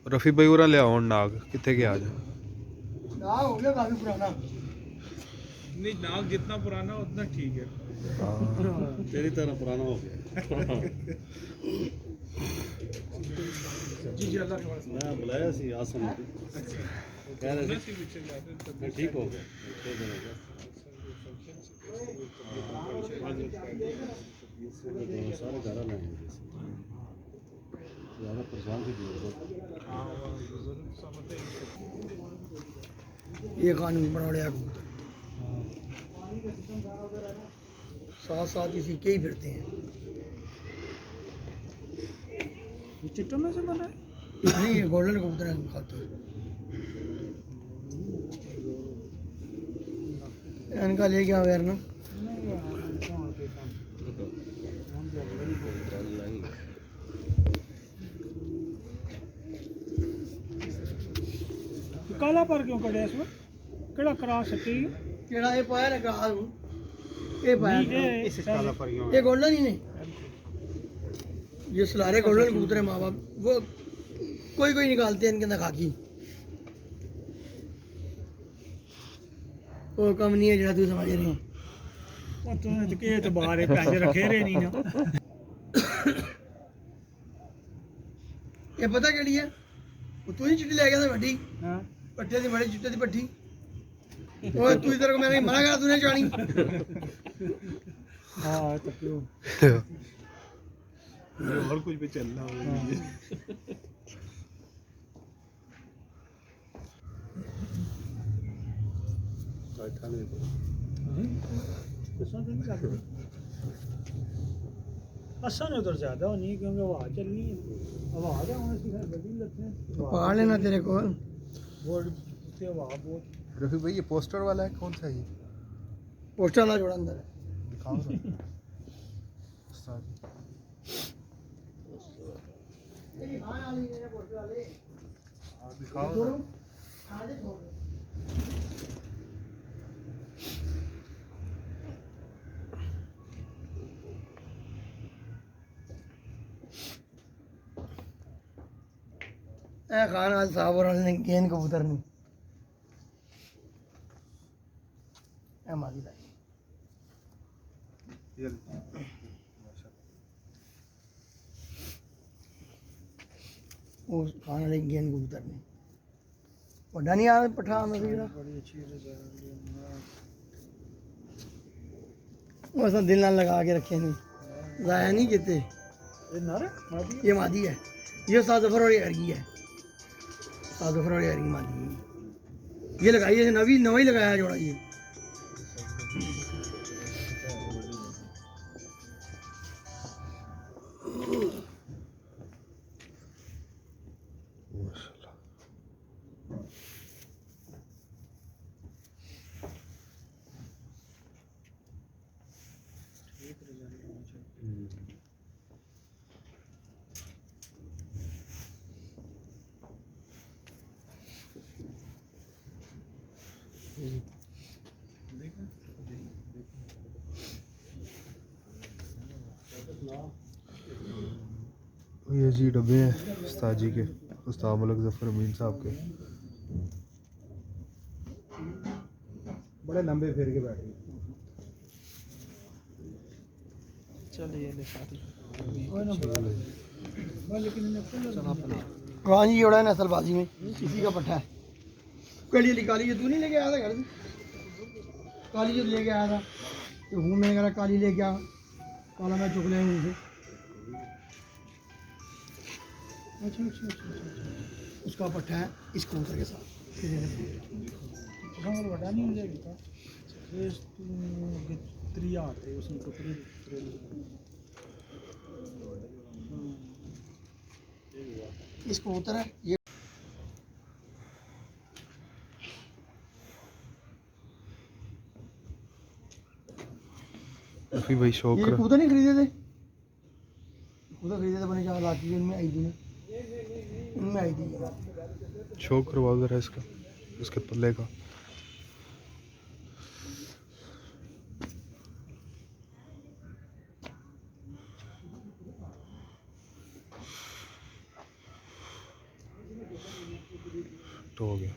रफी भाई उरा ले आओ नाग कितने गया आज नाग हो गया काफी पुराना। नहीं, नाग जितना पुराना उतना ठीक है। तेरी तरह पुराना हो गया। जी जी, अल्लाह के वास्ते। मैं बुलाया सी आसम कह रहे थे ठीक हो गया, 6 दिन हो गया। सारे घर आए हैं ज़्यादा परेशान से ये कानून बना लिया साथ साथ इसी के ही फिरते हैं। चिट्टों में से बना है? नहीं, ये गोल्डन कबूतर खाते हैं। इनका ले गया वेर ना काला पर क्यों कड़े इसमें केड़ा करा सकती केड़ा ये पाया ना करा दूं ये पाया इस काला पर क्यों ये गोल्डन ही नहीं, ये सलारे गोल्डन कबूतर है। माँ बाप वो कोई कोई निकालते हैं इनके अंदर खाकी। वो कम नहीं है जरा तू समझ रही है। ਉਹ ਤੂੰ ਤੇ ਕੇ ਤੇ ਬਾਹਰ ਪੈਸੇ ਰੱਖੇ ਰੇ ਨਹੀਂ ਨਾ। ये पता केड़ी है? वो तू ही चिट्ठी ले गया था वड्डी ਹਾਂ पट्टे दी बड़ी चिट्टे दी पट्टी। ओए तू इधर को मैंने मना करा तूने जानी। ਹਾਂ ਤਾਂ ਕਿਉਂ और कुछ भी चलना हो असल में उधर ज्यादा होनी है क्योंकि हवा चलनी है। हवा आ जाए वहाँ से बदल लेते हैं पहाड़ लेना तेरे को वो से हवा बहुत। रफी भाई ये पोस्टर वाला है कौन सा है ये पोस्टर वाला जोड़ा अंदर है। दिखाओ ना उस्ताद दिखाओ ना। ए खान आज साहब और ने गेंद कबूतर नहीं ए मादी लाई ये वो खान वाले गेंद कबूतर नहीं वड्डा नहीं आ पठान में जेड़ा बड़ी अच्छी है वो ऐसा दिल ना लगा के रखे नहीं जाया नहीं किते। ये नारे मादी ये मादी है, ये सात जफर और हरगी है। सात जफर और हरगी मादी है। ये लगाई है नवी नवा ही लगाया है जोड़ा ये। ये जी डब्बे हैं उस्ताद जी के, उस्ताद मलक ज़फ़र अमीन साहब के। बड़े लंबे फेर के बैठे। चलिए ले साथी हाँ जी जोड़ा है नस्लबाजी में इसी का पट्टा है। काली वाली काली जो तू नहीं लेके आया था घर से, काली जो लेके आया था तो हूँ मैंने कहा काली लेके आ, काला मैं चुक ले उनसे। अच्छा अच्छा अच्छा उसका पट्टा है इस कबूतर के साथ। गाँव बड़ा नहीं हो जाएगी था ये त्रिया आते उसमें तो इस कबूतर है ये रफ़ी भाई शौक ये करा कबूतर नहीं खरीदे थे, कबूतर खरीदे थे बने 4 लाख की, उनमें आई थी ना, उनमें आई थी। शौक करवाओ ज़रा इसका, इसके पल्ले का। तो हो गया।